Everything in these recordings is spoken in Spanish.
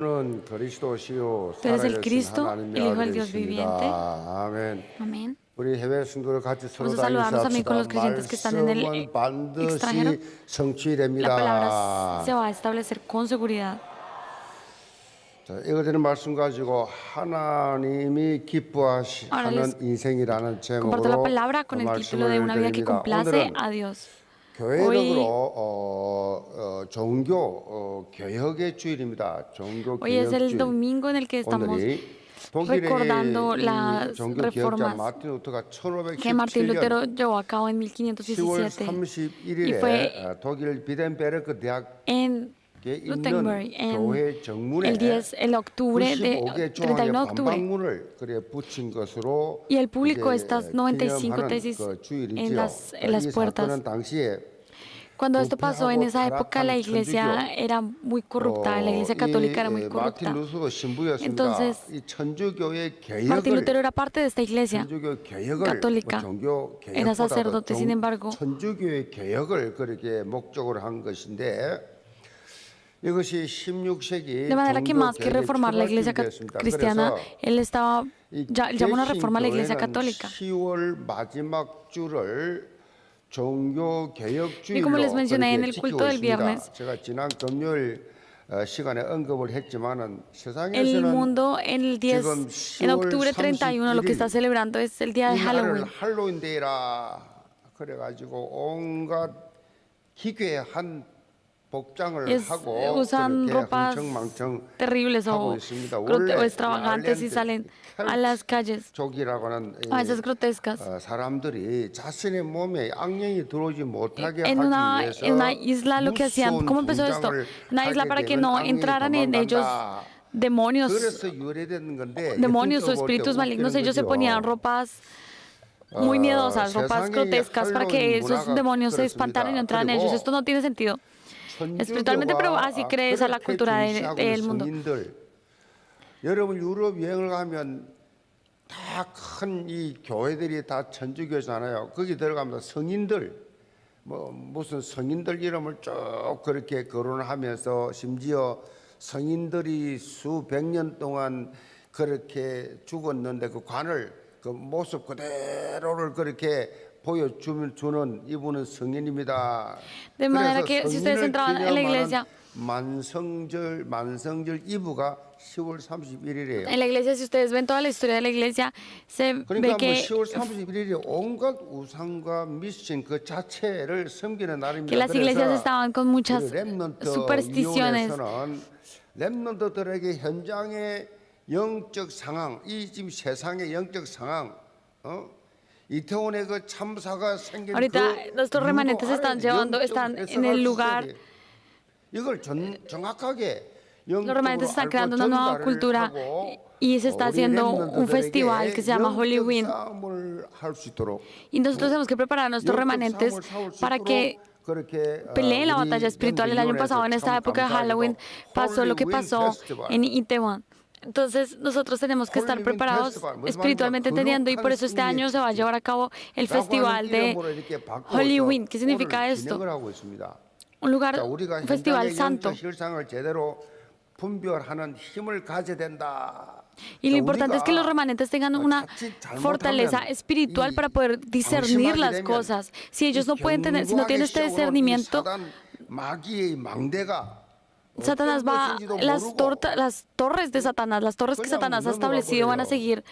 그리스도시요 Tú eres el 살아계신 Cristo, 하나님의 el Hijo del Dios 아들이십니다. viviente. 아멘. Amén. 우리 해외 성도들 같이 서로 Vamos a saludarnos también con 인사합시다. los creyentes que están en el 말씀은 extranjero. 반드시 La 성취됩니다. palabra se va a establecer con seguridad. 자, 읽어드리는 말씀 가지고 하나님이 기뻐하는 인생이라는 Comparto la 제목으로 palabra con el título de 말씀을 una vida que 드립니다. complace 오늘은 a Dios. 교회적으로 종교 개혁의 주일입니다. 종교 Hoy es el 개혁주일. domingo en el que estamos recordando las reformas que Martín Lutero llevó a cabo en 1517 y fue 독일 비덴베르크 대학 en Wittenberg en el 10 de octubre de 31 de octubre, y el público estas 95 tesis en las puertas. Cuando esto pasó en esa época, la iglesia era muy corrupta, la iglesia católica era muy corrupta. Entonces, Martín Lutero era parte de esta iglesia católica, era sacerdote, sin embargo, de manera que más que reformar la iglesia cristiana, él llamó una reforma a la iglesia católica. Y como les mencioné en el culto del viernes, el mundo en el 10, en octubre 31, lo que está celebrando es el día de Halloween. Usan ropas terribles o extravagantes y salen a las calles, a veces grotescas, en una isla. Lo que hacían, ¿cómo empezó esto? Una isla para que no entraran en ellos demonios o espíritus malignos. Ellos se ponían ropas muy miedosas, ropas grotescas, para que esos demonios se espantaran y no entraran en ellos. Esto no tiene sentido espiritualmente, pero así cree esa la cultura del mundo. 여러분 유럽 여행을 가면 다 큰 이 교회들이 다 천주교잖아요. 거기 들어가면 성인들 무슨 성인들 이름을 쭉 그렇게 거론을 하면서 심지어 성인들이 수백 년 동안 그렇게 죽었는데 그 관을 그 모습 그대로를 그렇게 보여주는 이분은 성인입니다. De manera que si ustedes entraban en la iglesia, 만성절 이브가 10월 31일이에요. En la iglesia, si ustedes ven toda la historia de la iglesia, se ve que 10월 31일이 온갖 우상과 미신 그 자체를 섬기는 날입니다. que las iglesias estaban con muchas supersticiones. 렘넌트들에게 현장의 영적 상황, 이 지금 세상의 영적 상황, 이태원의 그 참사가 생긴 Ahorita nuestros remanentes están en el lugar. 이걸 정확하게 Los remanentes están creando una nueva cultura y se está haciendo un festival que se llama Halloween. Y nosotros tenemos que preparar a nuestros remanentes para que peleen la batalla espiritual. El año pasado, en esta época de Halloween, pasó lo que pasó en Itaewon. Entonces nosotros tenemos que estar preparados espiritualmente, entendiendo, y por eso este año se va a llevar a cabo el festival de Halloween. ¿Qué significa esto? Un lugar, un festival santo. Y lo importante es que los remanentes tengan una fortaleza espiritual para poder discernir las cosas. Si ellos no pueden tener, si no tienen este discernimiento, Satanás va, las torres de Satanás, las torres que Satanás ha establecido van a seguir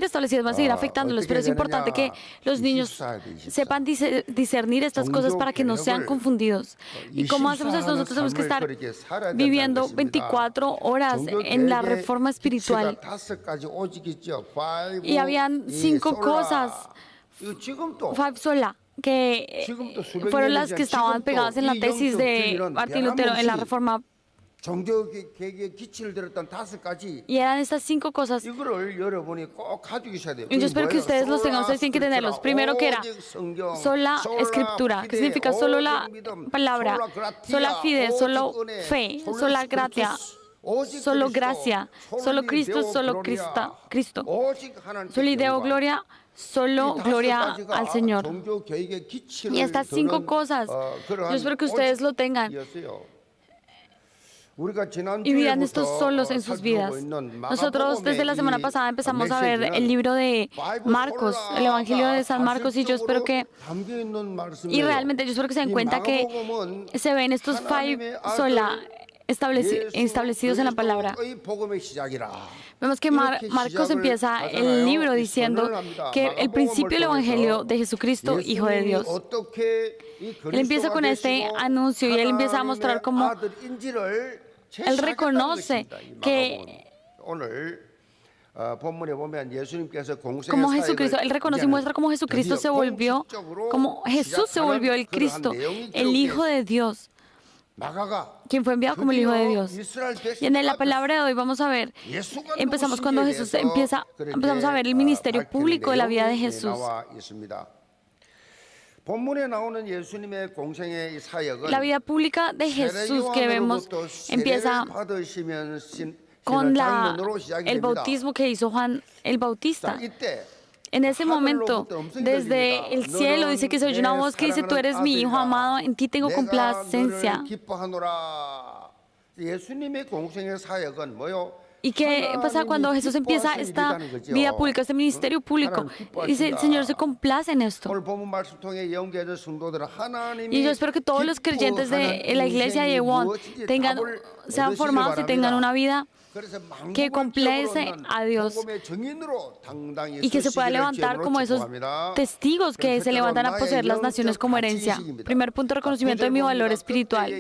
establecidas, van a seguir afectándolos, pero es importante que los niños sepan discernir estas cosas para que no sean confundidos. ¿Y cómo hacemos esto? Nosotros tenemos que estar viviendo 24 horas en la reforma espiritual. Y habían 5 cosas, 5 sola, que fueron las que estaban pegadas en la tesis de Martín Lutero en la Reforma. Y eran estas 5 cosas. Y yo espero que ustedes los tengan, ustedes tienen que tenerlos. Primero, que era sola escritura, que significa solo la palabra, sola fide, solo fe, sola gracia, solo gracia, solo Cristo, solo Cristo, solo ideo, gloria, solo gloria al Señor. Y estas 5 cosas, yo espero que ustedes lo tengan. y vivían estos solos en sus vidas. Nosotros desde la semana pasada empezamos a ver el libro de Marcos, el Evangelio de San Marcos, y yo espero que, y realmente yo espero que se den cuenta que se ven estos five sola establecidos en la palabra. Vemos que Marcos empieza el libro diciendo que el principio del Evangelio de Jesucristo, Hijo de Dios. Él empieza con este anuncio y él empieza a mostrar cómo él reconoce que como Jesucristo, él reconoce y muestra cómo Jesucristo se volvió, como Jesús se volvió el Cristo, el Hijo de Dios, quien fue enviado como el Hijo de Dios. Y en la palabra de hoy vamos a ver, empezamos cuando Jesús empezamos a ver el ministerio público de la vida de Jesús. La vida pública de Jesús que vemos empieza con el bautismo que hizo Juan el Bautista. En ese momento, desde el cielo, dice que se oye una voz que dice: tú eres mi Hijo amado, en ti tengo complacencia. ¿Y qué pasa cuando Jesús empieza esta vida pública, este ministerio público? Dice: el Señor se complace en esto. Y yo espero que todos los creyentes de la iglesia de Yewon sean formados y tengan una vida que complace a Dios y que se pueda levantar como esos testigos que se levantan a poseer las naciones como herencia. Primer punto, reconocimiento de mi valor espiritual.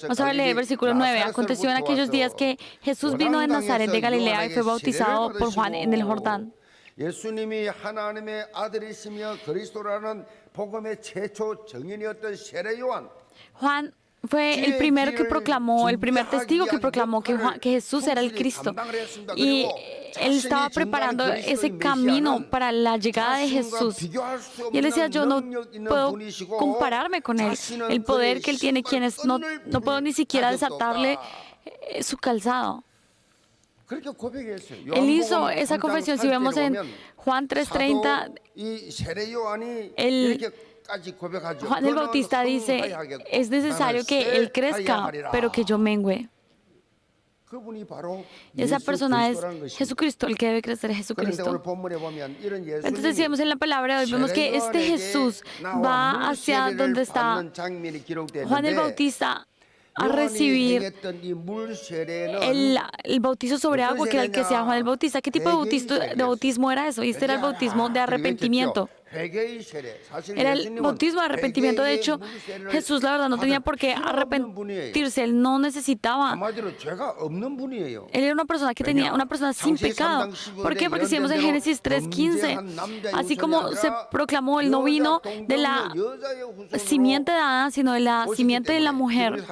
Vamos a leer versículo 9. Aconteció en aquellos días que Jesús vino de Nazaret de Galilea y fue bautizado por Juan en el Jordán. Juan fue el primero que proclamó, el primer testigo que proclamó que Jesús era el Cristo. Y él estaba preparando ese camino para la llegada de Jesús. Y él decía: yo no puedo compararme con él. El poder que él tiene, quienes no puedo ni siquiera desatarle su calzado. Él hizo esa confesión. Si vemos en Juan 3:30, Juan el Bautista dice: es necesario que él crezca, pero que yo mengüe. Y esa persona es Jesucristo, el que debe crecer es Jesucristo. Entonces decíamos en la palabra de hoy, vemos que este Jesús va hacia donde está Juan el Bautista a recibir el bautizo sobre agua, que era el que hacía Juan el Bautista. ¿Qué tipo de bautismo era eso? Y este era el bautismo de arrepentimiento. Era el bautismo de arrepentimiento. De hecho, Jesús la verdad no tenía por qué arrepentirse. Él no necesitaba. Él era una persona que tenía, una persona sin pecado. ¿Por qué? Porque si vemos en Génesis 3:15, así como se proclamó, él no vino de la simiente de Adán, sino de la simiente de la mujer.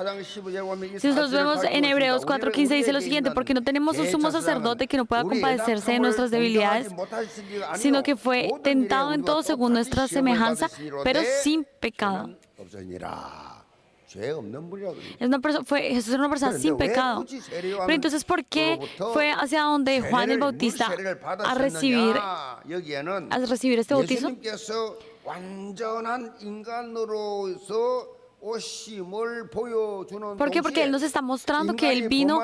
Si nosotros vemos en Hebreos 4:15, dice lo siguiente: porque no tenemos un sumo sacerdote que no pueda compadecerse de nuestras debilidades, sino que fue tentado en todo según nuestra semejanza, pero sin pecado. Jesús era una persona sin pecado. Pero entonces, ¿por qué fue hacia donde Juan el Bautista a recibir este bautizo? ¿Por qué? Porque Él nos está mostrando que Él vino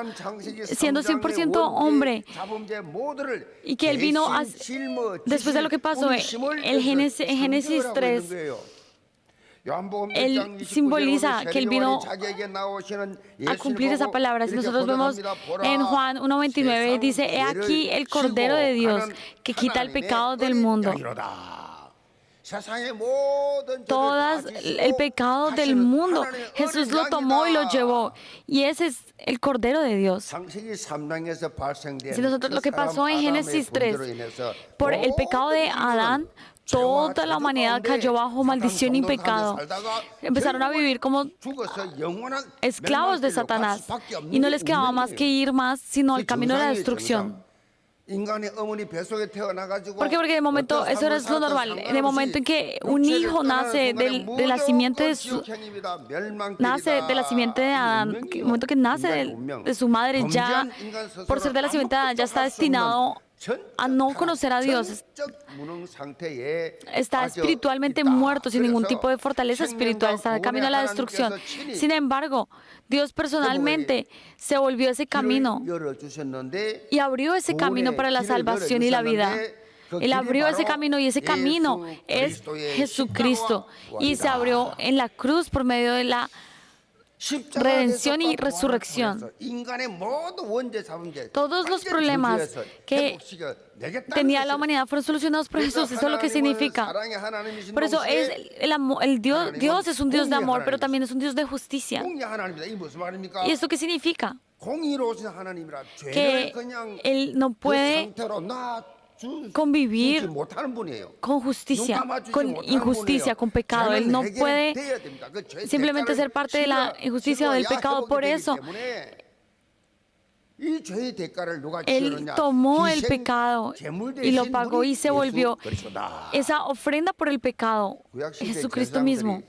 siendo 100% hombre y que Él vino después de lo que pasó en Génesis 3. Él simboliza que Él vino a cumplir esa palabra. Si nosotros vemos en Juan 1:29, dice: he aquí el Cordero de Dios que quita el pecado del mundo. El pecado del mundo, Jesús lo tomó y lo llevó. Y ese es el Cordero de Dios. Si nosotros, lo que pasó en Génesis 3, por el pecado de Adán, toda la humanidad cayó bajo maldición y pecado. Empezaron a vivir como esclavos de Satanás. Y no les quedaba más que ir sino al camino de la destrucción. ¿Por qué? Porque en el momento, eso era lo normal. En el momento en que un hijo nace de la simiente de Adán, en el momento que nace de su madre, ya por ser de la simiente de Adán, ya está destinado a no conocer a Dios, está espiritualmente muerto, sin ningún tipo de fortaleza espiritual, está camino a la destrucción. Sin embargo, Dios personalmente se volvió ese camino y abrió ese camino para la salvación y la vida. Él abrió ese camino y ese camino es Jesucristo. Y se abrió en la cruz por medio de la redención y resurrección. Todos los problemas que tenía la humanidad fueron solucionados por Jesús. Eso es lo que significa. Por eso es Dios es un Dios de amor, pero también es un Dios de justicia. ¿Y esto qué significa? Que Él no puede convivir con justicia, con injusticia, con pecado. Él no puede simplemente ser parte de la injusticia o del pecado. Por eso, Él tomó el pecado y lo pagó y se volvió esa ofrenda por el pecado, Jesucristo mismo.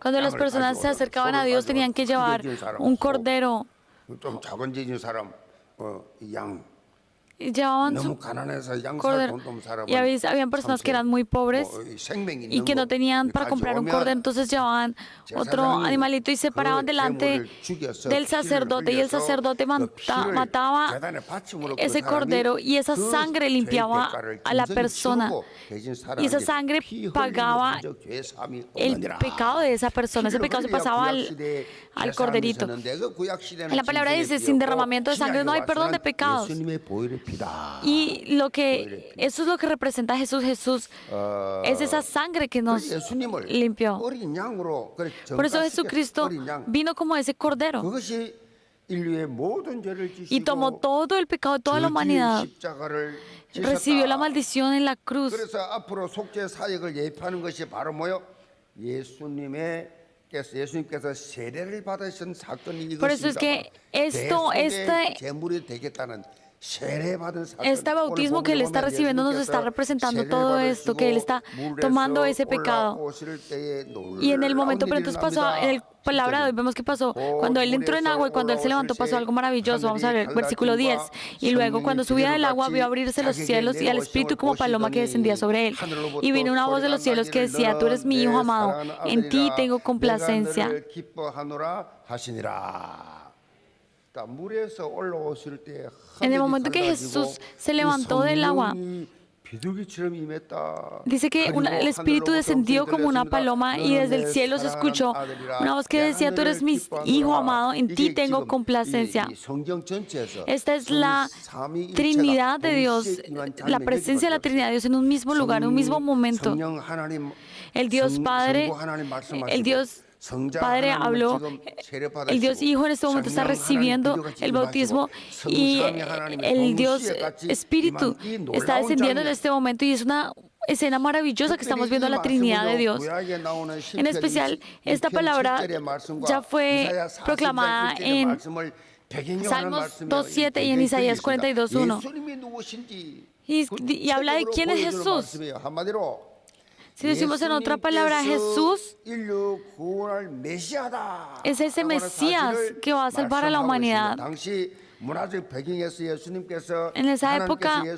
Cuando las personas se acercaban a Dios tenían que llevar un cordero. Llevaban su cordero. Y habían personas que eran muy pobres y que no tenían para comprar un cordero, entonces llevaban otro animalito y se paraban delante del sacerdote, y el sacerdote mataba ese cordero, y esa sangre limpiaba a la persona, y esa sangre pagaba el pecado de esa persona. Ese pecado se pasaba al corderito. En la palabra dice: sin derramamiento de sangre no hay perdón de pecados. Y eso es lo que representa Jesús. Jesús es esa sangre que nos limpió. Por eso Jesucristo vino como ese cordero y tomó todo el pecado de toda la humanidad. Recibió la maldición en la cruz. Por eso es que este bautismo que Él está recibiendo nos está representando todo esto, que Él está tomando ese pecado. Y en el momento, pero entonces pasó, en el palabra de hoy vemos que pasó, cuando Él entró en agua y cuando Él se levantó pasó algo maravilloso. Vamos a ver, versículo 10. Y luego cuando subía del agua vio abrirse los cielos y al Espíritu como paloma que descendía sobre Él. Y vino una voz de los cielos que decía: tú eres mi Hijo amado, en ti tengo complacencia. En el momento que Jesús se levantó del agua, dice que el Espíritu descendió como una paloma y desde el cielo se escuchó una voz que decía: tú eres mi Hijo amado, en ti tengo complacencia. Esta es la Trinidad de Dios, la presencia de la Trinidad de Dios en un mismo lugar, en un mismo momento. El Dios Padre, el Dios Padre habló, el Dios Hijo en este momento está recibiendo el bautismo, y el Dios Espíritu está descendiendo en este momento, y es una escena maravillosa que estamos viendo a la Trinidad de Dios. En especial, esta palabra ya fue proclamada en Salmos 2:7 y en Isaías 42:1. Y habla de quién es Jesús. Si decimos en otra palabra, Jesús es ese Mesías que va a salvar a la humanidad. En esa época, el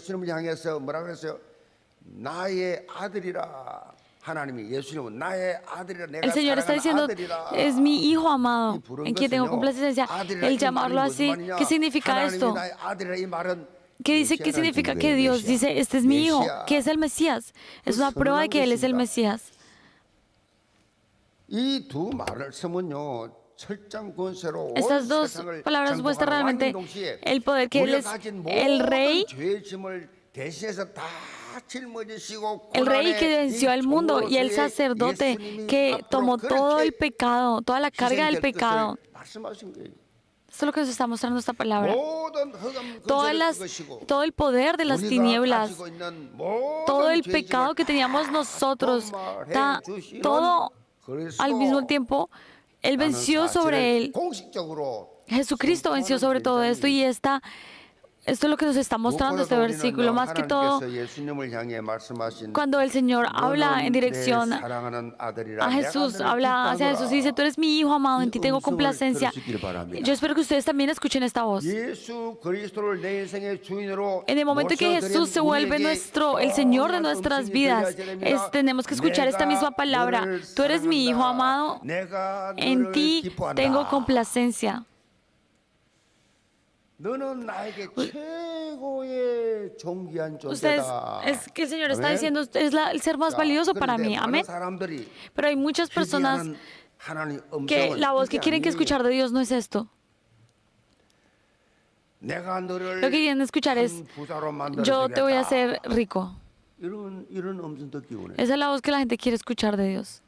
Señor está diciendo: es mi Hijo amado, en quien tengo complacencia. El llamarlo así, ¿qué significa esto? ¿Qué significa que Dios dice: este es mi Hijo, que es el Mesías? Es una prueba de que Él es el Mesías. Estas dos palabras muestran realmente el poder, que Él es el Rey. El Rey que venció al mundo, y el sacerdote que tomó todo el pecado, toda la carga del pecado. Esto es lo que nos está mostrando esta palabra. Todo el poder de las tinieblas, todo el pecado que teníamos nosotros, todo al mismo tiempo, Él venció sobre él. Jesucristo venció sobre todo esto, y esta Esto es lo que nos está mostrando este versículo. Más que todo, cuando el Señor habla en dirección a Jesús, habla hacia Jesús y dice, tú eres mi hijo amado, en ti tengo complacencia. Yo espero que ustedes también escuchen esta voz. En el momento en que Jesús se vuelve el Señor de nuestras vidas, tenemos que escuchar esta misma palabra. Tú eres mi hijo amado, en ti tengo complacencia. Ustedes, es que el Señor está diciendo, es el ser más valioso para mí. Amén. Pero hay muchas personas que la voz que quieren que escuchar de Dios no es esto. Lo que quieren escuchar es, yo te voy a hacer rico. Esa es la voz que la gente quiere escuchar de Dios.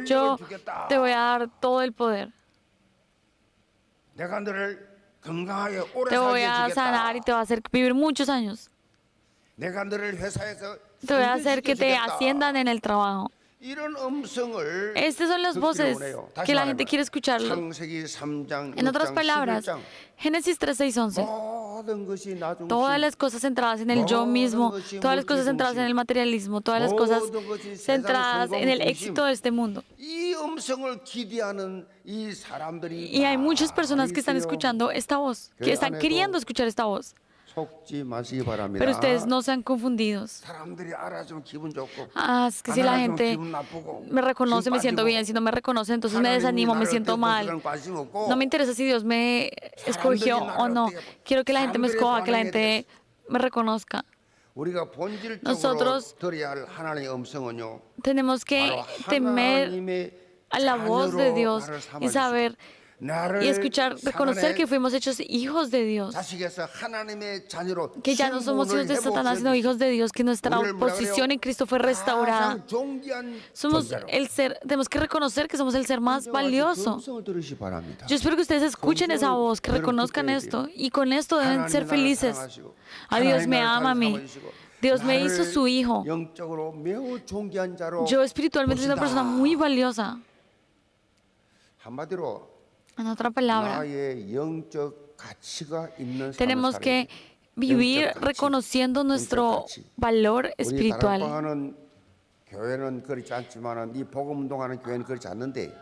Yo te voy a dar todo el poder. Te voy a sanar y te voy a hacer vivir muchos años. Te voy a hacer que te asciendan en el trabajo. Estas son las voces que la gente quiere escucharlo. En otras palabras, Génesis 3, 6, 11. Todas las cosas centradas en el yo mismo, todas las cosas centradas en el materialismo, todas las cosas centradas en el éxito de este mundo. Y hay muchas personas que están escuchando esta voz, que están queriendo escuchar esta voz. Pero ustedes no sean confundidos. Es que si la gente me reconoce, me siento bien. Si no me reconoce, entonces me desanimo, me siento mal. No me interesa si Dios me escogió o no. Quiero que la gente me escoja, que la gente me reconozca. Nosotros tenemos que temer a la voz de Dios y saber y escuchar, reconocer que fuimos hechos hijos de Dios, que ya no somos hijos de Satanás, sino hijos de Dios, que nuestra posición en Cristo fue restaurada. Somos el ser, tenemos que reconocer que somos el ser más valioso. Yo espero que ustedes escuchen esa voz, que reconozcan esto, y con esto deben ser felices. A Dios me ama a mí. Dios me hizo su hijo. Yo espiritualmente soy una persona muy valiosa. En otra palabra, tenemos que vivir reconociendo nuestro valor espiritual.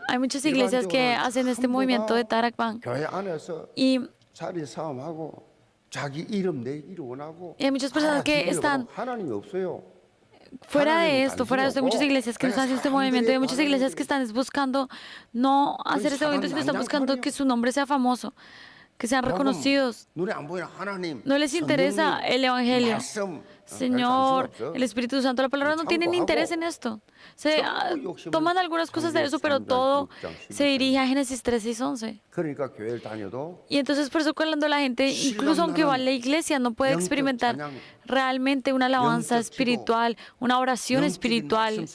Hay muchas iglesias que hacen este movimiento de Tarakban y hay muchas personas que están fuera de esto, hay muchas iglesias que no están haciendo este movimiento, hay muchas iglesias que están buscando no hacer este movimiento, sino están buscando que su nombre sea famoso, que sean reconocidos. No les interesa el Evangelio. Señor, el Espíritu Santo, la palabra no tienen interés en esto. Toman algunas cosas de eso, pero todo se dirige a Génesis 3, 6, 11. Y entonces por eso cuando la gente, incluso aunque va a la iglesia, no puede experimentar realmente una alabanza espiritual, una oración espiritual,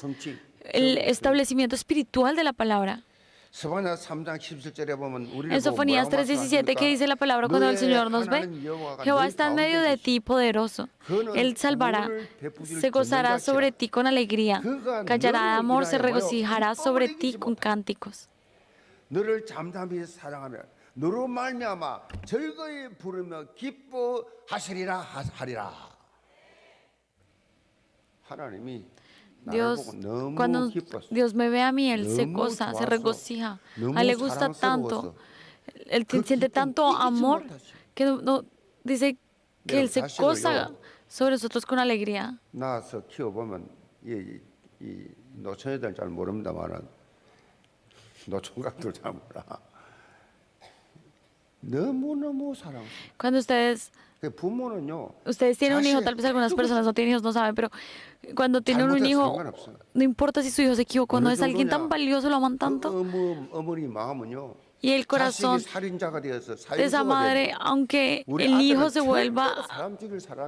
el establecimiento espiritual de la palabra. En Sofonías 3:17, que dice la palabra cuando el Señor nos ve, Jehová está en medio de ti poderoso, Él salvará, se gozará sobre ti con alegría, callará de amor, se regocijará sobre ti con cánticos. Dios, cuando Dios me ve a mí, Él se goza, se regocija. A Él le gusta tanto, Él siente tanto amor que no dice que Él se goza sobre nosotros con alegría. Cuando ustedes tienen un hijo, tal vez algunas personas no tienen hijos, no saben, pero cuando tienen un hijo, no importa si su hijo se equivocó, no es alguien tan valioso, lo aman tanto. Y el corazón de esa madre, aunque el hijo se vuelva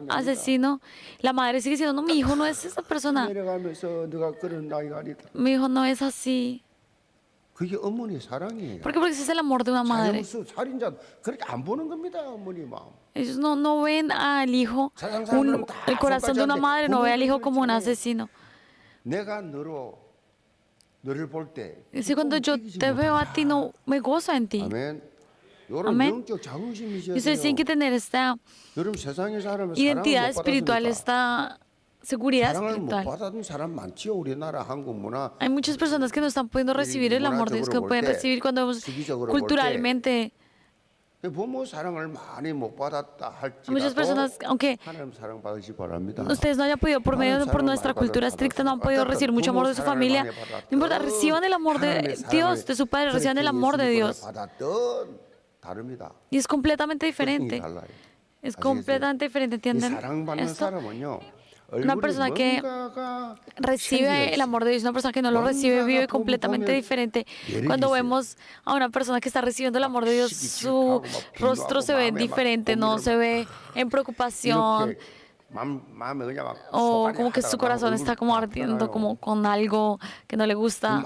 asesino, la madre sigue diciendo, no, mi hijo no es esa persona. Mi hijo no es así. ¿Por qué? Porque ese es el amor de una madre. Ellos no ven al hijo, el corazón de una madre no ve al hijo como un asesino. Dice, cuando yo te veo a ti, no me gozo en ti. 이런 Amén. 영적 자긍심이 Y 있어야 ustedes tienen que 돼요. tener esta 여러분 세상에 살면 사랑을 identidad 못 espiritual, 받았으니까. esta seguridad 사랑을 못 espiritual. 받은 사람 많지요. 우리나라 한국 문화 Hay muchas personas que no están pudiendo recibir el amor de Dios que pueden recibir cuando vemos culturalmente. 부모 사랑을 많이 못 받았다 Hay muchas 할지라도 personas, aunque 하나님 사랑 받으시 바랍니다. ustedes no hayan podido, por nuestra cultura estricta, no han podido recibir mucho amor de su familia. No importa, reciban el amor de Dios, de su Padre, reciban el amor de Dios. 다릅니다. Y es completamente diferente. 달라요. Es completamente diferente, 이 ¿entienden 사랑받는 esto? 사람은요. Una persona que recibe el amor de Dios, una persona que no lo recibe, vive completamente diferente. Cuando vemos a una persona que está recibiendo el amor de Dios, su rostro se ve diferente, no se ve en preocupación o como que su corazón está como ardiendo como con algo que no le gusta,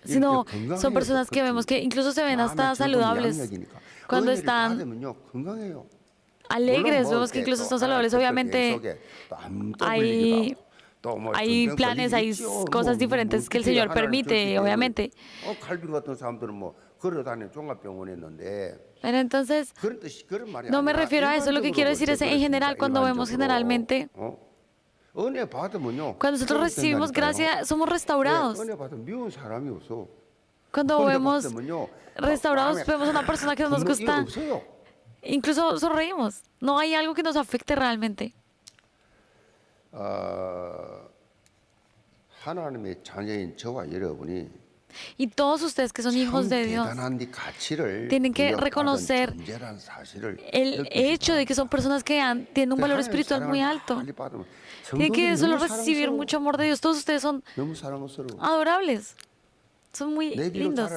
sino son personas que vemos que incluso se ven hasta saludables cuando están alegres, vemos que incluso están saludables. Obviamente hay planes, hay cosas diferentes que el Señor permite, obviamente. Pero entonces, no me refiero a eso, lo que quiero decir es en general, cuando vemos generalmente, cuando nosotros recibimos gracia, somos restaurados. Cuando vemos restaurados, vemos a una persona que no nos gusta, incluso sonreímos. No hay algo que nos afecte realmente. 하나님의 자녀인 저와 여러분이 Y todos ustedes que son hijos de Dios tienen que reconocer el hecho de que son personas que tienen un valor espiritual muy alto. Tienen que solo recibir mucho amor de Dios. Todos ustedes son adorables. Son muy lindos.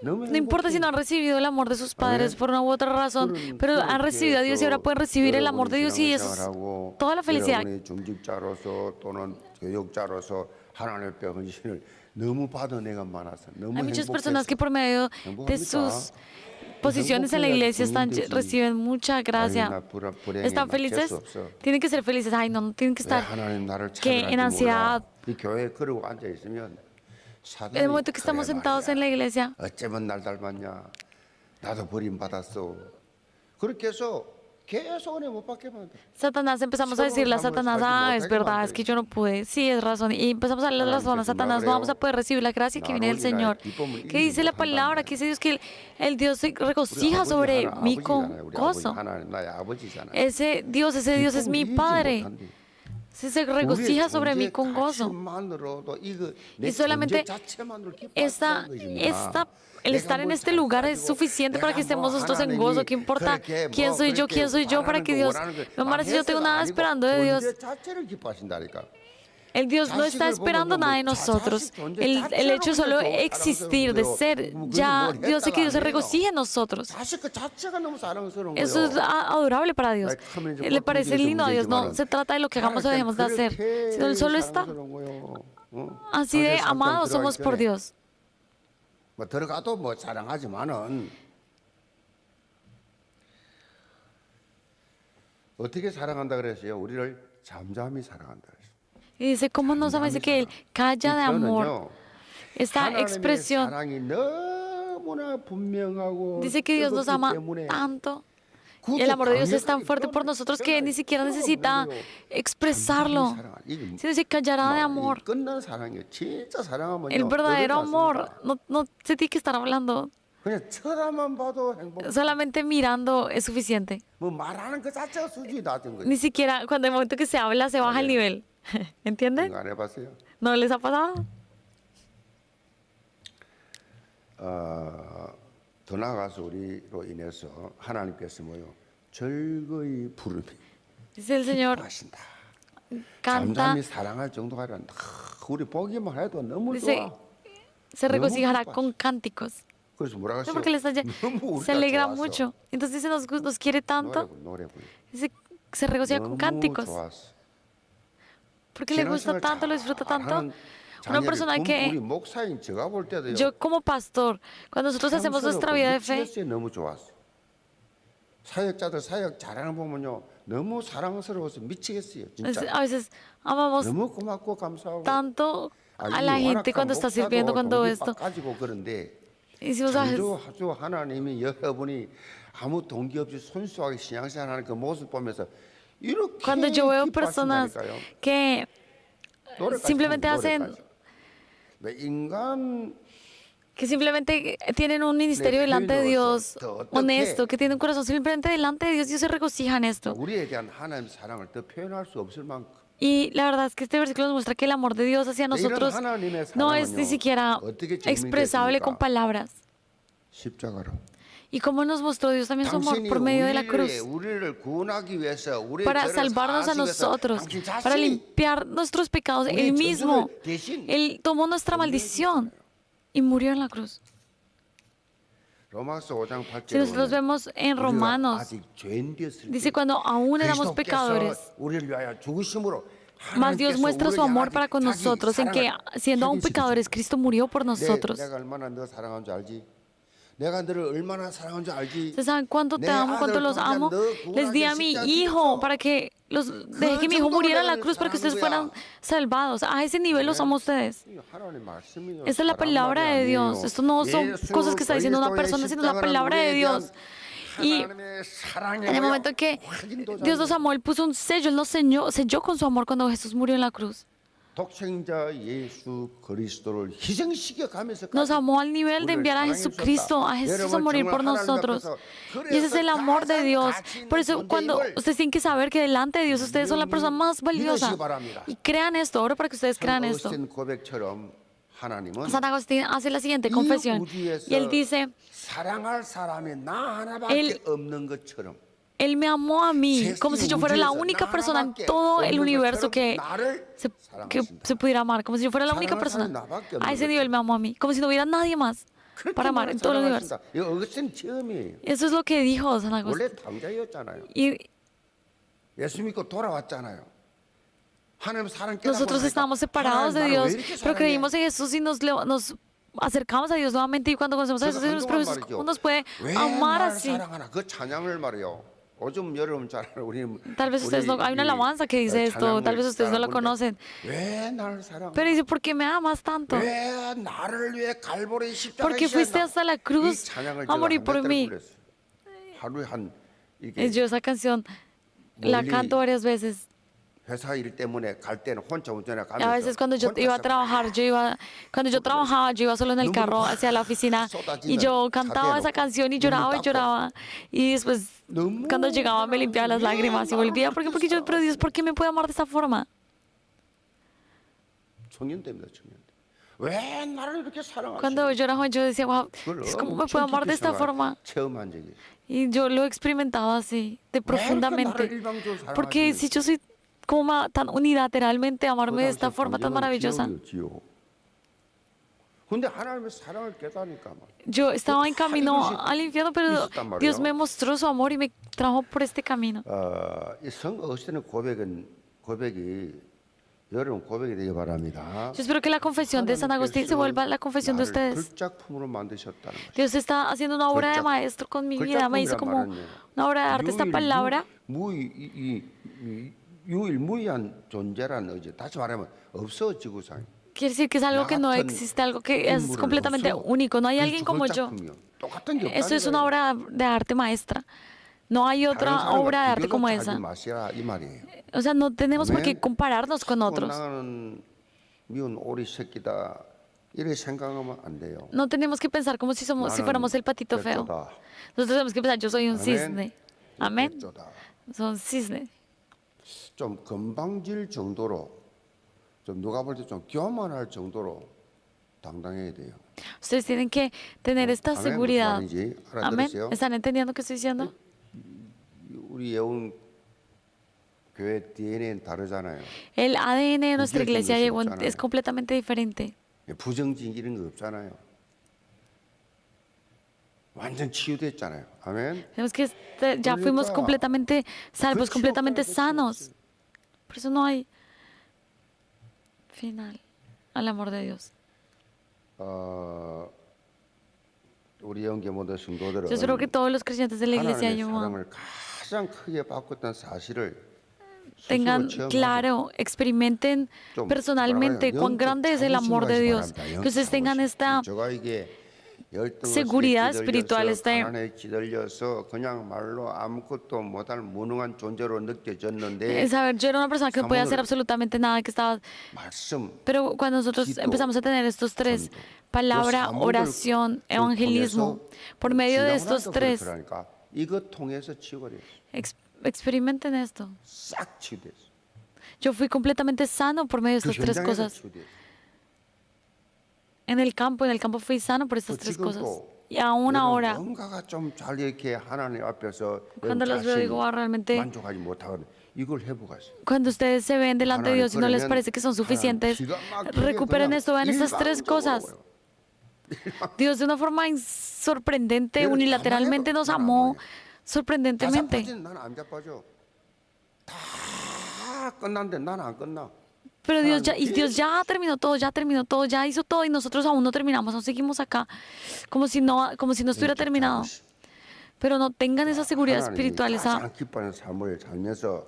No importa si no han recibido el amor de sus padres por una u otra razón, pero han recibido a Dios y ahora pueden recibir el amor de Dios y eso es toda la felicidad. Hay muchas personas que por medio de sus posiciones en la iglesia reciben mucha gracia, están felices, tienen que ser felices. Ay, no tienen que estar en ansiedad. En el momento que estamos sentados en la iglesia, Satanás, empezamos a decirle a Satanás, es verdad, es que yo no pude, sí, es razón, y empezamos a darle la razón a Satanás, no vamos a poder recibir la gracia que viene del Señor. ¿Qué dice la palabra? ¿Qué dice Dios? Que el Dios se regocija sobre mí con gozo. Ese Dios es mi Padre. Se regocija sobre mí con gozo. Y solamente el estar en este lugar es suficiente para que estemos nosotros en gozo. ¿Qué importa quién soy yo para que Dios me amara si yo no tengo nada esperando de Dios? El Dios no está esperando nada de nosotros. El hecho de solo existir, de ser, ya Dios sé que Dios se regocija en nosotros. Eso es adorable para Dios. Le parece lindo a Dios. No se trata de lo que hagamos o dejemos de hacer, sino Él solo está. Así de amados somos por Dios. 들어가도 뭐 사랑하지만은 어떻게 사랑한다 그랬어요? 우리를 잠잠히 사랑한다 그랬어요. Y dice, ¿cómo nos ama? Dice que Él calla de amor. Esta expresión dice que Dios nos ama tanto. Y el amor de Dios es tan fuerte por nosotros que ni siquiera necesita expresarlo. Sino se callará de amor. El verdadero amor no se tiene que estar hablando. Solamente mirando es suficiente. Ni siquiera cuando el momento que se habla se baja el nivel. ¿Entienden? ¿No les ha pasado? 더 나아가서 우리로 인해서 하나님께서 뭐요? 즐거이 부르미. Dice el Señor, canta. 잠잠히 사랑할 정도가 아니라 우리 보기만 해도 너무 Dice, 좋아. se regocijará con cánticos. 그래서 뭐라고 했어요? Porque se alegra mucho. Entonces dice, nos quiere tanto. Dice, se regocija con cánticos. Porque le gusta tanto, lo disfruta tanto. Una persona que yo como pastor, cuando nosotros hacemos nuestra vida de fe, 사역자들 사역 잘하는 보면요 너무 사랑스러워서 미치겠어요 진짜. a veces amamos 너무 고맙고 감사하고 tanto a la gente cuando está sirviendo, cuando esto. 가지고 그런데 Y decimos, "Ah, 창조주 하나님이 여러분이 아무 동기 없이 순수하게 신앙생활하는 그 모습 보면서 이렇게 cuando yo veo personas 기뻐하신다니까요. que 노력하시는 simplemente hacen, 노력하죠. 왜 인간 que simplemente tienen un ministerio delante de Dios honesto, que tienen un corazón simplemente delante de Dios, Dios se regocija en esto. 우리에 대한 하나님의 사랑을 더 표현할 수 없을 만큼 Y la verdad es que este versículo nos muestra que el amor de Dios hacia nosotros no es ni siquiera expresable con palabras. 십자가로. Y cómo nos mostró Dios también su amor 당신이 por medio de la cruz, 우리를 구원하기 위해서 우리의 para 죄를 salvarnos a 사하시기 위해서 nosotros, 당신 para 자신이 limpiar nuestros pecados. 우리의 Él mismo, 저주를 대신 Él tomó nuestra maldición y murió en la cruz. 로마서 5장 8절에 Si nosotros vemos en Romanos, 아직 죄인 되었을 dice 때 cuando aún éramos pecadores, 그리스도께서 우리를 위하여 죽으심으로 mas Dios 하나님께서 muestra su 우리를 amor 향하여 para con 자기 nosotros en que, 사랑을 siendo aún 확인시키셨어요. pecadores, Cristo murió por nosotros. 내가 얼마나 너 사랑한 줄 알지? 내가 너를 얼마나 사랑한 줄 알지? ¿Ustedes saben cuánto te 내 amo, cuánto 아들을 los 통해 amo? 너 Les di a 구원하기 mi 십자가 hijo 죽였어. para que dejé que mi hijo muriera en la cruz para que ustedes fueran salvados. A ese nivel los amo a ustedes. 이 하나님 말씀이요. Esta es la 사람 palabra 말이 de Dios. 아니에요. Esto no son 예수 cosas que está diciendo una 그리스도의 persona, sino la 십자가는 palabra de 우리에 Dios. 대한 Y 하나님의 사랑의 en el 뭐야? momento que 확인도잖아요. Dios nos amó, Él puso un sello, Él nos selló con su amor cuando Jesús murió en la cruz. 독생자 예수 그리스도를 희생시켜 가면서 Nos amó al nivel de enviar a Jesucristo, a Jesús a morir por nosotros. Y ese es el amor de Dios. Por eso cuando ustedes tienen que saber que delante de Dios ustedes son la persona más valiosa. Y crean esto, oro para que ustedes crean esto. 어스틴 고백처럼 하나님은 San Agustín hace la siguiente 이 confesión. 우주에서 Y él dice, 사랑할 사람이 나 하나밖에 Él- 없는 것처럼 Él me amó a mí como si yo fuera la única persona en todo el universo que se pudiera amar, como si yo fuera la única persona. A ese nivel me amó a mí, como si no hubiera nadie más para amar en todo el universo. 이거 어스틴 처음이에요. Eso es lo que dijo San Agustín. 원래 당자였잖아요. Y 예수 믿고 돌아왔잖아요. 하나님 사랑 깨닫고 nosotros 나니까 estábamos separados de 하나님 나를 Dios, 왜 이렇게 pero 사랑해? creímos en Jesús y nos acercamos a Dios nuevamente. Y cuando conocemos a Jesús, decimos, pero Jesús, ¿cómo nos puede 왜 amar 나를 así? 사랑하나? 그 찬양을 말이요. 요즘 여러분 잘 알아요. Tal vez ustedes no, hay una alabanza que dice esto, tal vez ustedes no la conocen. 왜 나를 사랑하나? Pero dice, ¿por qué me amas tanto? 왜 나를 위해 갈보리 십자가에 Porque fuiste 지었나? hasta la 이 cruz 찬양을 a 제가 morir 한 por 몇 mí. 달을 불렀어요. 하루에 한 이게 Yo esa canción la 멀리 canto varias veces. 회사 일 때문에 갈 때는 혼자 운전해 Y a veces 가면서 cuando yo 혼자 iba a 서 trabajar, cuando yo trabajaba, yo iba solo en el carro hacia la oficina y yo cantaba esa canción y lloraba y lloraba. Y después, cuando llegaba, me limpiaba las lágrimas y volvía. Porque yo, pero Dios, ¿por qué me puede amar de esta forma? 청년 때입니다. 청년 때. 왜 나를 이렇게 사랑하시나? Cuando yo era joven, yo decía, wow, ¿cómo me puede amar de esta forma? 체험한 적이. Y yo lo experimentaba así, de profundamente. Porque si yo soy como tan unilateralmente, amarme de esta forma tan maravillosa. 근데 하나님의 사랑을 깨닫으니까 Yo estaba en camino al infierno, pero Dios me mostró su amor y me trajo por este camino. 이성 어스틴의 고백이 여러분 고백이 되기 바랍니다. Yo espero que la confesión de San Agustín se vuelva la confesión de ustedes. 걸작품으로 만드셨다는 거죠. Dios está haciendo una obra de maestro con mi vida. Me hizo como una obra de arte esta palabra. 유일무이한 존재라는 의지. 다시 말하면 없어 지구상에. Quiere decir que es algo que no existe, algo que es completamente único. No hay alguien como yo. Eso es una obra de arte maestra. No hay otra obra de arte como esa. O sea, no tenemos por qué compararnos con otros. No tenemos que pensar como si fuéramos el patito feo. Nosotros tenemos que pensar, yo soy un cisne. Amén. Son cisne. 좀 건방질 정도로 좀 누가 볼 때 좀 교만할 정도로 당당해야 돼요. Ustedes tienen que tener esta seguridad. Amén. ¿Están entendiendo qué estoy diciendo? 우리 예원 교회 DNA는 다르잖아요. El ADN de nuestra iglesia es completamente diferente. 부정직 이런 거 없잖아요. 완전 치유됐잖아요. 아멘. Tenemos que ya fuimos completamente salvos, completamente sanos. Por eso no hay final al amor de Dios. 우리 영계 모든 성도들은 Yo espero que todos los creyentes de la iglesia 하나님의 사랑을 가장 크게 바꿨던 사실을 tengan 체험하고 claro, experimenten 좀 personalmente cuán grande es el amor de Dios, que ustedes tengan esta 제가 이게 seguridad espiritual, 가난에 찌들려서 그냥 말로 아무것도 못할 무능한 존재로 느껴졌는데 saber, yo era una persona que no podía hacer 사모를 absolutamente nada, que estaba, 말씀, pero cuando nosotros 기도, empezamos a tener estos tres, 전도, palabra, 그 oración, 사모를 evangelismo, por medio de estos tres, 그러니까 이거 통해서 치유가 됐어. experimenten esto. 싹 치유됐어. Yo fui completamente sano por medio de 그 estas tres 현장에서 cosas. 치유됐어. En el campo fui sano por estas tres cosas. Y aún 여러분, ahora, 뭔가가 좀 잘 이렇게 하나님 앞에서 cuando los veo, digo, "Ah, realmente, 만족하지 못하거든. 이걸 해보가세요. cuando ustedes se ven delante de Dios y no les 하나님 parece que son suficientes, 기가 막히게 recuperen 그냥 esto, vean estas tres cosas. 일방적으로 Dios de una forma sorprendente, unilateralmente nos amó 다 sorprendentemente. 자빠지는 나는 안 자빠져. 다 끝났는데 나는 안 끝나. Pero Dios ya terminó todo, ya hizo todo y nosotros aún no terminamos, aún seguimos acá, como si no estuviera terminado. Pero no tengan esa seguridad espiritual, esa 가장 기뻐하는 삶을 살면서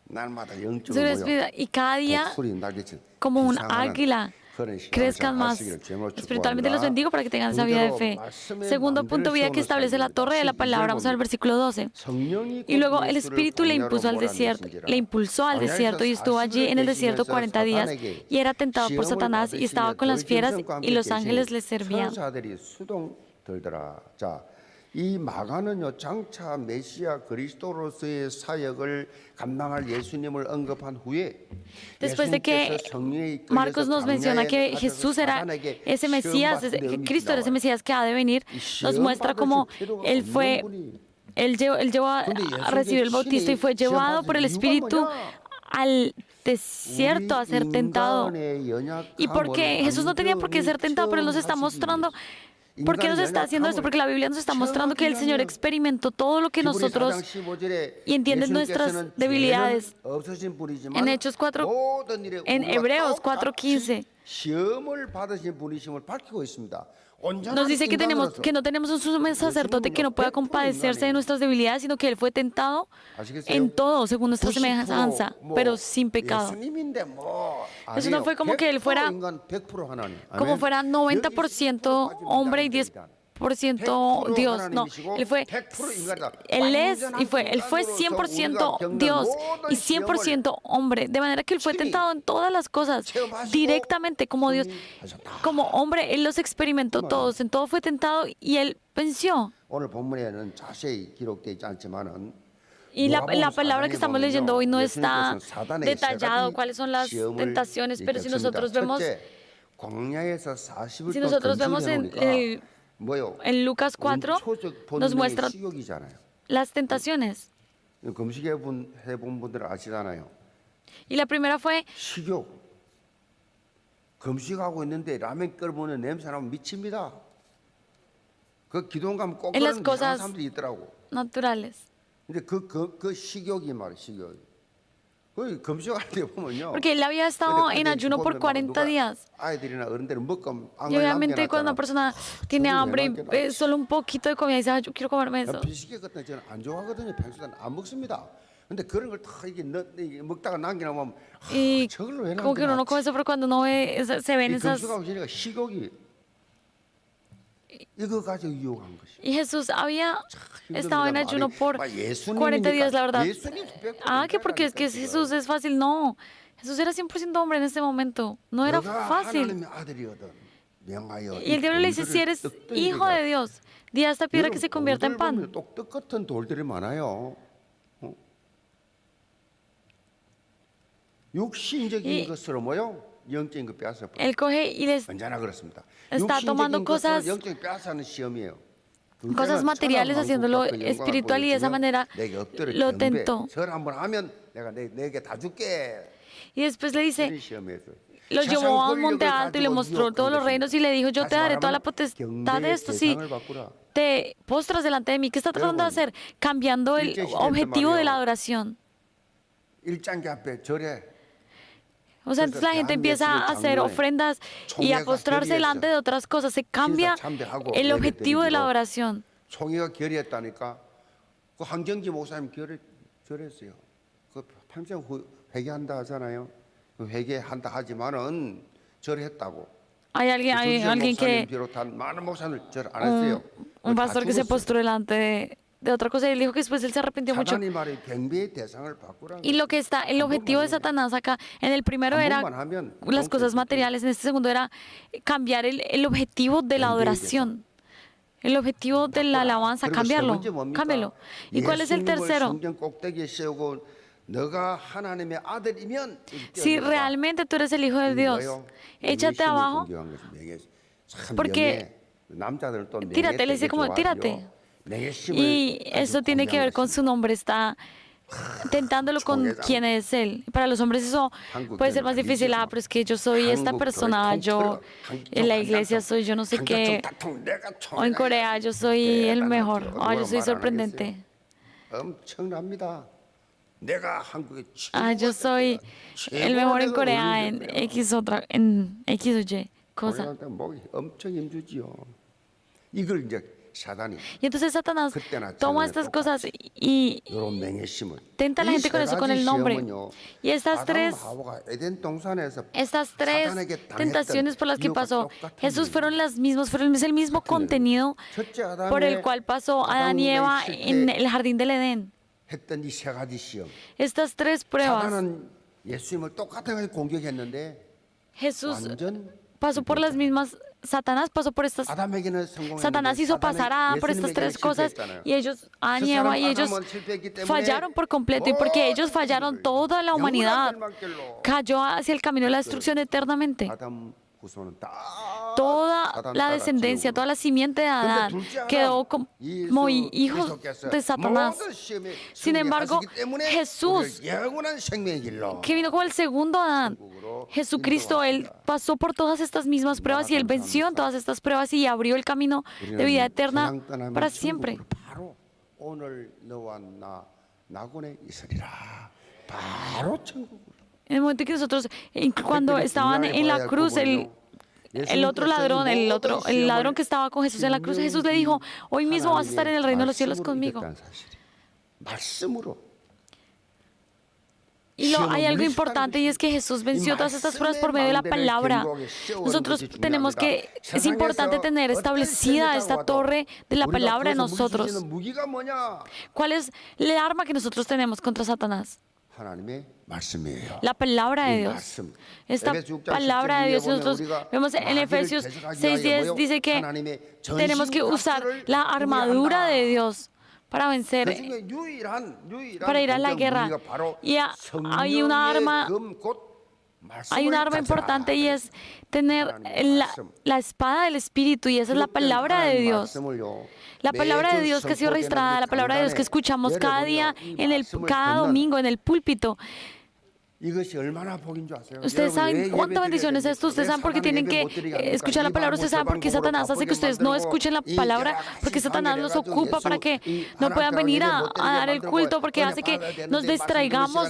날마다 영적으로 seguridad espiritual, y cada día 독수리 날개친 como un 이상한 águila 그런 신앙생활 crezcan más. 하시기를 제목으로 Espiritualmente los 축복합니다. bendigo para que tengan esa vida de fe. Segundo punto, vida que establece la torre de la palabra. Vamos al versículo 12. 성령이 Y luego el 예수를 Espíritu le 광야로 impulsó al desierto, 몰아내신지라. le impulsó al desierto y estuvo allí en el desierto 40 días y era tentado por Satanás y estaba con las fieras y los ángeles le servían. 천사들이 수동 들더라. 자, 이 마가는요 장차 메시아 그리스도로서의 사역을 감당할 예수님을 언급한 후에 Después de que Marcos nos menciona que Jesús era ese Mesías, que Cristo era ese Mesías que ha de venir, nos muestra cómo él llegó a recibir el bautizo y fue llevado por el Espíritu al desierto a ser tentado. Y porque Jesús no tenía por qué ser tentado, pero Él nos está mostrando. ¿Por qué nos está haciendo esto? Porque la Biblia nos está mostrando que el Señor experimentó todo lo que nosotros y entiende nuestras debilidades. En Hechos 4, en Hebreos 4:15. 시험을 받으신 분이심을 밝히고 있습니다. Nos dice que no tenemos un sumo sacerdote que no pueda compadecerse de nuestras debilidades, sino que Él fue tentado en todo, según nuestra semejanza, pero sin pecado. Eso no fue como que Él fuera 90% hombre y 10% Dios. No, Él fue 100% Dios y 100% hombre. De manera que Él fue tentado en todas las cosas, directamente como Dios. Como hombre, Él los experimentó todos, en todo fue tentado y Él venció. 오늘 본문에는 자세히 기록되지 않지만은 Y la palabra que estamos leyendo hoy no está detallado cuáles son las tentaciones, pero si nosotros vemos en Lucas 4, nos muestra las tentaciones. 금식해본 분들은 아시잖아요. Y la primera fue 식욕. 금식하고 있는데 라면 끓으면 냄새 나면 미칩니다. 그 기도원 가면 꼭 그런 이상한 사람들이 있더라고. naturales. 근데 그 식욕이 말이야, 식욕. 그 금식할 때 보면요. Porque él había estado en ayuno por 40 días. 아이들이나 어른들은 먹고 Y obviamente cuando una persona tiene hambre y ve solo un poquito de comida y dice, yo quiero comerme eso. 비식의 것은 저는 안 좋아하거든요. 평소에는 안 먹습니다. 근데 그런 걸 다 이게 먹다가 남기나면 Y 저걸 왜 como que uno no come eso, pero cuando no ve, se ven esas. 금식하고 있으니까 식욕이 이거 가지고 유혹한 것이. Y Jesús había estado en ayuno por 40 días, la verdad. Que porque es que Jesús es fácil. No, Jesús era 100% hombre en ese momento. No era fácil. Y el diablo le dice, si eres hijo de Dios, di a esta piedra que se convierta en pan. 똑똑 같은 돌들이 많아요. 육신적인 것으로 뭐요? 영적인 거 빼앗아 버려. Él coge y les 언제나 그렇습니다. está tomando cosas, 영적인 빼앗아는 시험이에요. cosas materiales, haciéndolo espiritual, y de esa manera lo tentó. 절 한번 하면 내가 내게 다 줄게. Y después le dice, 이런 시험에서 lo llevó a un monte alto y le mostró todos los reinos y le dijo, yo te daré toda la potestad de esto si te postras delante de mí. ¿Qué está tratando de hacer? Cambiando el objetivo de la adoración. 일장기 앞에 절에 O sea, entonces la gente empieza a hacer ofrendas y a postrarse delante de otras cosas. Se cambia el objetivo de la adoración. 총회가 결의했다니까 그 황정지 목사님 절했어요. 그 평생 회개한다 하잖아요. 그 회개한다 하지만은 절했다고. Hay alguien que, 비롯한 많은 목사들 절 안 했어요. un 다 pastor que se 죽었어요. postró delante de otra cosa y él dijo que después él se arrepintió mucho. 사단이 말이 경배의 대상을 바꾸라는 Y lo que está, el objetivo de Satanás acá, en el primero era las cosas materiales, en este segundo era cambiar el objetivo de la adoración. El objetivo de la alabanza, cambiarlo, cámbialo. ¿Y cuál es el tercero? 성경 꼭대기에 세우고 너가 하나님의 아들이면 Si realmente tú eres el Hijo de Dios, échate abajo, porque tírate, le dice como tírate. Y eso tiene que ver con su nombre, está tentándolo con quién es él. Para los hombres eso puede ser más difícil. Ah, pero es que yo soy esta persona, yo en la iglesia soy yo no sé qué, o en Corea yo soy el mejor, o yo soy sorprendente. Ah, yo soy el mejor en Corea en X otra, en X o Y cosa. Y entonces Satanás toma estas cosas y tenta a la gente con eso, con el nombre. Y estas tres tentaciones por las que pasó Jesús fueron las mismas, es el mismo contenido por el cual pasó Adán y Eva en el jardín del Edén. Estas tres pruebas, Jesús pasó por las mismas. Satanás pasó por estas. Satanás hizo pasar a Adán por estas tres cosas y ellos, Adán y Eva, y ellos fallaron por completo. Y porque ellos fallaron, toda la humanidad cayó hacia el camino de la destrucción eternamente. Toda la descendencia, toda la simiente de Adán quedó como hijos de Satanás. Sin embargo, Jesús, que vino como el segundo Adán, Jesucristo, Él pasó por todas estas mismas pruebas y Él venció en todas estas pruebas y abrió el camino de vida eterna para siempre. En el momento que nosotros, cuando estaban en la cruz, el otro ladrón, el ladrón que estaba con Jesús en la cruz, Jesús le dijo, hoy mismo vas a estar en el reino de los cielos conmigo. Y hay algo importante y es que Jesús venció todas estas pruebas por medio de la palabra. Nosotros tenemos que, es importante tener establecida esta torre de la palabra en nosotros. ¿Cuál es el arma que nosotros tenemos contra Satanás? La palabra de Dios. Esta palabra de Dios, nosotros vemos en Efesios 6:10, dice que tenemos que usar la armadura de Dios para vencer, para ir a la guerra. Y hay una arma importante y es tener la espada del Espíritu, y esa es la palabra de Dios. La palabra de Dios que ha sido registrada, la palabra de Dios que escuchamos cada día, cada domingo en el púlpito. Ustedes saben cuánta bendición es esto. Ustedes saben por qué tienen que escuchar la palabra. Ustedes saben por qué Satanás hace que ustedes no escuchen la palabra, porque Satanás los ocupa para que no puedan venir a dar el culto, porque hace que nos distraigamos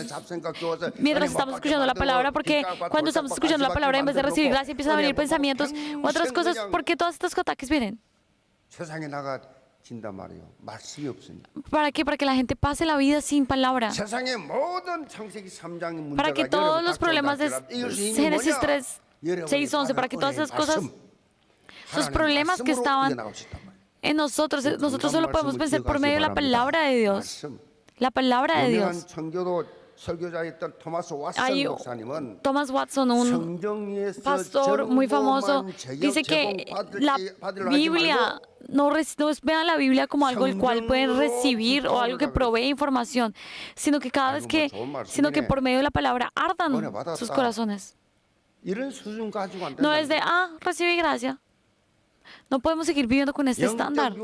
mientras estamos escuchando la palabra, porque cuando estamos escuchando la palabra, en vez de recibir gracia, empiezan a venir pensamientos u otras cosas. ¿Por qué todos estos ataques vienen? ¿Para qué? Para que la gente pase la vida sin palabra. Para que todos los problemas de Génesis 3, 6, 11, para que todas esas cosas, los problemas que estaban en nosotros solo podemos vencer por medio de la palabra de Dios. La palabra de Dios. Hay Thomas Watson, un pastor muy famoso, dice que la Biblia no vean la Biblia como algo el cual pueden recibir o algo que provee información, sino que por medio de la palabra ardan sus corazones. No es de, recibí gracia. No podemos seguir viviendo con este estándar,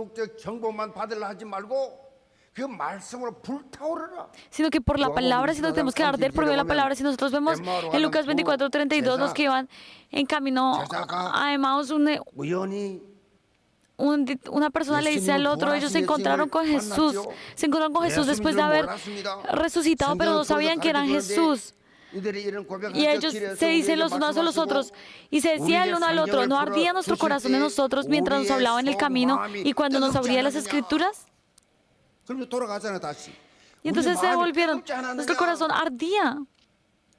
sino que por la palabra, sino que tenemos que arder por medio de la palabra. Si nosotros vemos en Lucas 24:32, los que iban en camino a Emaús, una persona le dice al otro, ellos se encontraron con Jesús después de haber resucitado, pero no sabían que eran Jesús. Y ellos se dicen los unos a los otros y se decía el uno al otro, ¿no ardía nuestro corazón en nosotros mientras nos hablaba en el camino y cuando nos abría las escrituras? Y entonces se volvieron, nuestro corazón ardía.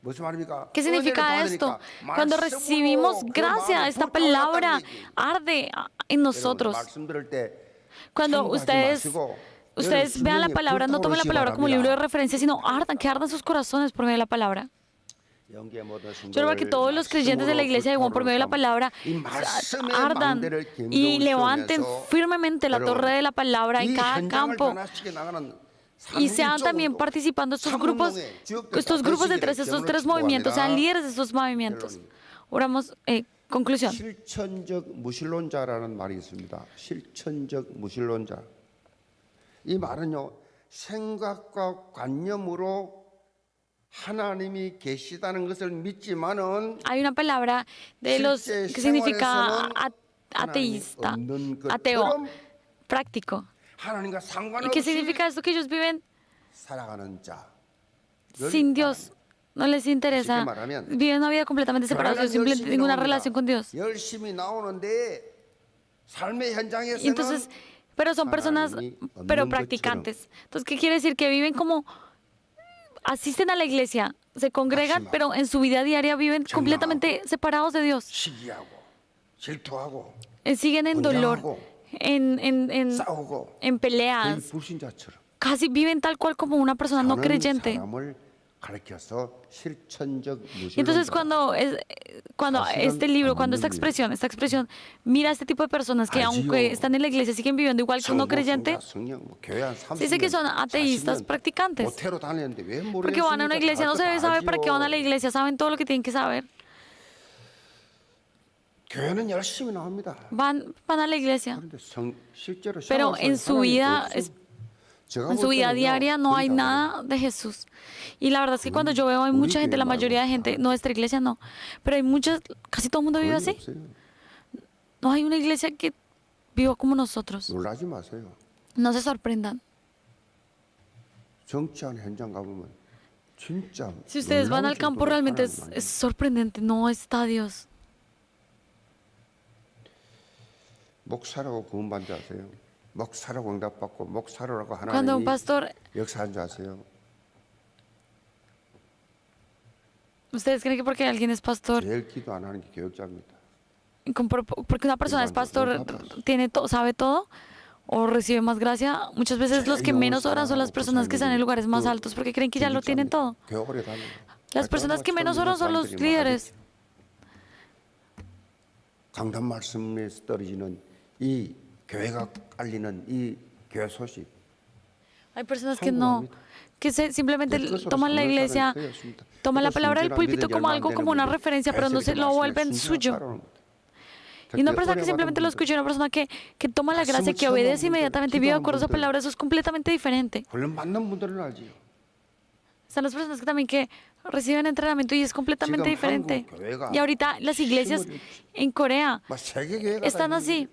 무슨 말입니까? ¿Qué significa esto? Cuando recibimos gracia, esta palabra arde en nosotros. 말씀 들을 때 Cuando ustedes ustedes vean la palabra, no tomen la palabra como libro de referencia, sino ardan, que ardan sus corazones por medio de la palabra. Yo creo que todos los creyentes de la iglesia de Juan por medio de la palabra ardan y levanten firmemente la torre de la palabra en cada campo y sean también participando estos grupos de tres, estos tres movimientos, sean líderes de estos movimientos. Oramos, conclusión. 실천적 무신론자라는 말이 있습니다. 실천적 무신론자. 이 말은요, 생각과 관념으로 하나님이 계시다는 것을 믿지만은 Hay una palabra de los que significa ateísta, ateo, práctico. 하나님과 ¿Y 상관없이 qué significa esto? Que ellos viven 살아가는 자. sin Dios, no les interesa, viven una vida completamente separada de Dios, simplemente ninguna relación con Dios. 열심히 나오는데 삶의 현장에서는 Entonces, pero son personas, pero practicantes. Entonces, ¿qué quiere decir? Que viven como, asisten a la iglesia, se congregan, pero en su vida diaria viven completamente separados de Dios. 시기하고 질투하고 Siguen en dolor, 싸우고 en 거의 peleas, 불신자처럼 casi viven tal cual como una persona no 사는 creyente. 사람을 가르쳐서 실천적 Y entonces 무신론자. cuando este libro, cuando esta expresión mira a este tipo de personas que aunque están en la iglesia siguen viviendo igual que un no creyente, se dice que son ateístas practicantes. 모태로 다녔는데 왜 Porque van a una iglesia, no se debe saber para qué van a la iglesia, saben todo lo que tienen que saber. 교회는 열심히 나옵니다. Van a la iglesia, 그런데 실제로 pero en su vida, 제가 en su 볼 vida 때는요, diaria no hay 그러니까 nada de Jesús. Y la verdad es que cuando yo veo hay mucha gente, la mayoría de gente, nuestra iglesia no, pero hay muchas, casi todo el mundo vive 거의 así. 없어요. No hay una iglesia que viva como nosotros. 놀라지 마세요. No se sorprendan. 정치하는 현장 가보면 진짜 Si ustedes van al 놀라울 campo, 정도로 realmente 하나님 es sorprendente. No está Dios. 목사라고 구원받은 줄 아세요? 목사라고 응답받고 목사라고 Cuando un 하나님이 pastor, 역사한 줄 아세요? ¿ustedes creen que porque alguien es pastor, 제일 기도 안 하는 게 교역자입니다. porque una persona es pastor, tiene todo, sabe todo o recibe más gracia? Muchas veces los que menos oran son las personas que están en lugares más altos porque creen que ya lo tienen todo. 교역을 해달라고. Las personas que menos oran son los líderes. 강단 말씀에서 떨어지는 이 교회가 알리는 이 교회 소식. Hay personas que no, que simplemente toman la iglesia, toman la palabra del púlpito como algo, como una referencia, pero no se lo vuelven suyo. Y una persona que simplemente lo escucha, una persona que toma la gracia, que obedece inmediatamente y vive de acuerdo a esa palabra, eso es completamente diferente. 물론 받는 분들은 알지요. Están las personas que también que reciben entrenamiento y es completamente diferente. Y ahorita las iglesias en Corea 막 세계교회가 están así.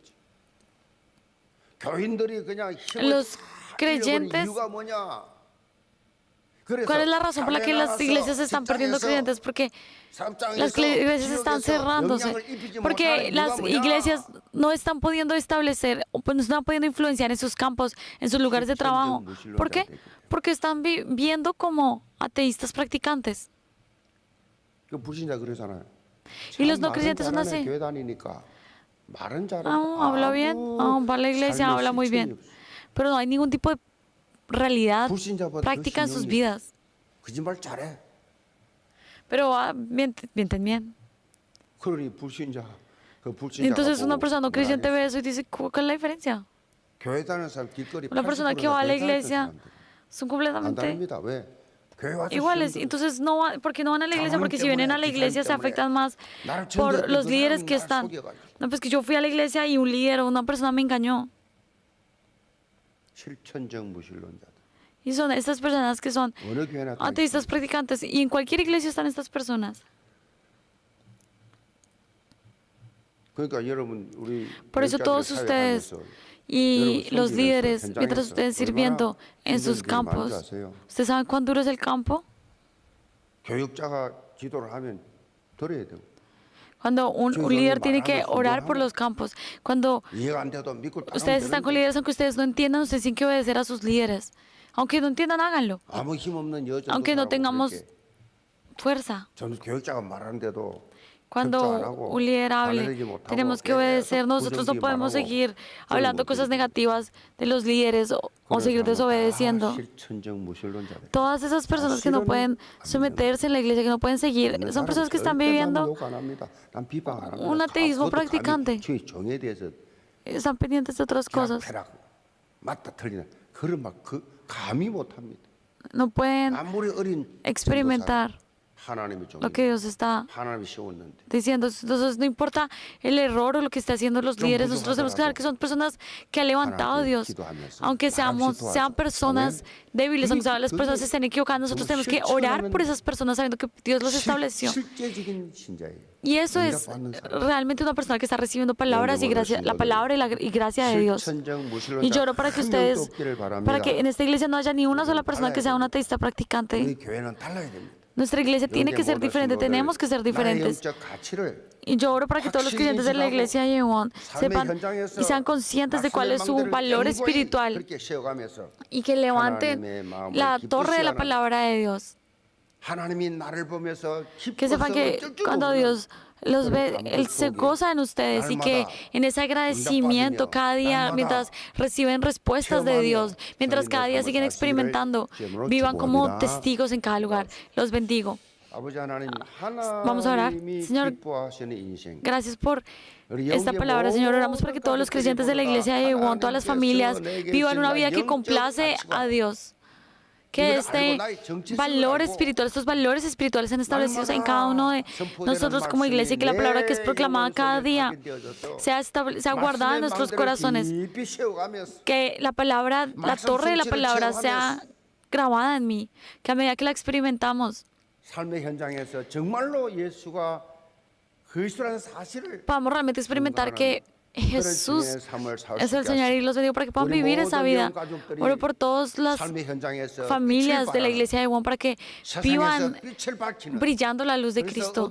교인들이 그냥 힘을 Los 다 creyentes, 잃어버린 이유가 뭐냐? 그래서 ¿cuál es la razón por la que las iglesias están perdiendo creyentes? Porque las iglesias están cerrándose, porque las iglesias no están pudiendo establecer, o no están pudiendo influenciar en sus campos, en sus lugares de trabajo. ¿Por qué? Porque están viviendo como ateístas practicantes. 그 불신자 그러잖아요. Y los no creyentes son así. 교회 다니니까 말은 잘하고 Habla bien, va a la iglesia, habla muy bien, pero no hay ningún tipo de realidad práctica en sus vidas. 거짓말 잘해. Pero mienten bien. 그러니 불신자 그 불신자. Entonces una persona no creyente ve eso y dice, ¿cuál es la diferencia? 교회 다니는 사람 길거리 Una persona que va a la iglesia son completamente 왜? 교회 와서 iguales. Entonces, ¿por qué no van a la iglesia? Porque si vienen a la iglesia se afectan más por los líderes que están. No, pues que yo fui a la iglesia y un líder o una persona me engañó. 실천적 무신론자들. Y son estas personas que son 어느 교회나 다 ateístas practicantes. Y en cualquier iglesia están estas personas. 그러니까 여러분 우리 Por eso todos ustedes y los líderes, mientras ustedes sirviendo en sus campos, ¿ustedes saben cuán duro es el campo? 교육자가 기도를 하면 들어야 돼요. Cuando un líder tiene que orar por los campos, cuando 이해가 안 돼도 믿고 따르면 ustedes están con 되는데 líderes, aunque ustedes no entiendan, ustedes tienen que obedecer a sus líderes, Aunque no entiendan, háganlo. 아무 힘없는 여자도 Aunque no 가라고 tengamos 그렇게. fuerza. 저는 교육자가 말하는데도 Cuando un líder hable, tenemos que obedecer. Nosotros no podemos seguir hablando cosas negativas de los líderes o seguir desobedeciendo. Todas esas personas que no pueden someterse en la iglesia, que no pueden seguir, son personas que están viviendo un ateísmo practicante. Están pendientes de otras cosas. 맞다 틀리나 그런 그 감이 못합니다. No pueden 아무리 어린 experimentar 하나님이 좀 lo que Dios está 하나님이 씌웠는데 diciendo. Entonces, no importa el error o lo que esté haciendo los líderes, nosotros tenemos que saber que son personas que ha levantado Dios. Aunque sean personas débiles, aunque las personas se estén equivocando, nosotros tenemos que orar por esas personas sabiendo que Dios los estableció. 실제적인 신자예요. Y eso es realmente una persona que está recibiendo palabras y gracia, la palabra y gracia de Dios. Y lloro para que ustedes, para que en esta iglesia no haya ni una sola persona que sea un ateísta practicante. 우리 교회는 달라야 됩니다. Nuestra iglesia tiene que ser diferente, tenemos que ser diferentes. Y yo oro para que todos los creyentes de la iglesia de Yewon sepan y sean conscientes de cuál es su valor espiritual y que levanten la torre de la palabra de Dios. Que sepan que cuando Dios los ve, Él se goza en ustedes y que en ese agradecimiento cada día, mientras reciben respuestas de Dios, mientras cada día siguen experimentando, vivan como testigos en cada lugar. Los bendigo. Vamos a orar. Señor, gracias por esta palabra. Señor, oramos para que todos los creyentes de la iglesia de Yewon, todas las familias, vivan una vida que complace a Dios. Que este valor espiritual, estos valores espirituales sean establecidos en cada uno de nosotros como iglesia y que la palabra que es proclamada cada día sea guardada en nuestros corazones. Que la palabra, la torre de la palabra sea grabada en mí. Que a medida que la experimentamos, podamos realmente experimentar que Jesús es el Señor y los bendigo para que puedan vivir esa vida. Oro por todas las familias de la iglesia de Yewon para que vivan brillando la luz de Cristo.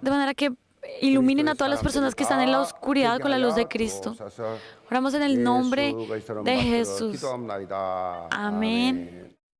De manera que iluminen a todas las personas que están en la oscuridad con la luz de Cristo. Oramos en el nombre de Jesús. Amén.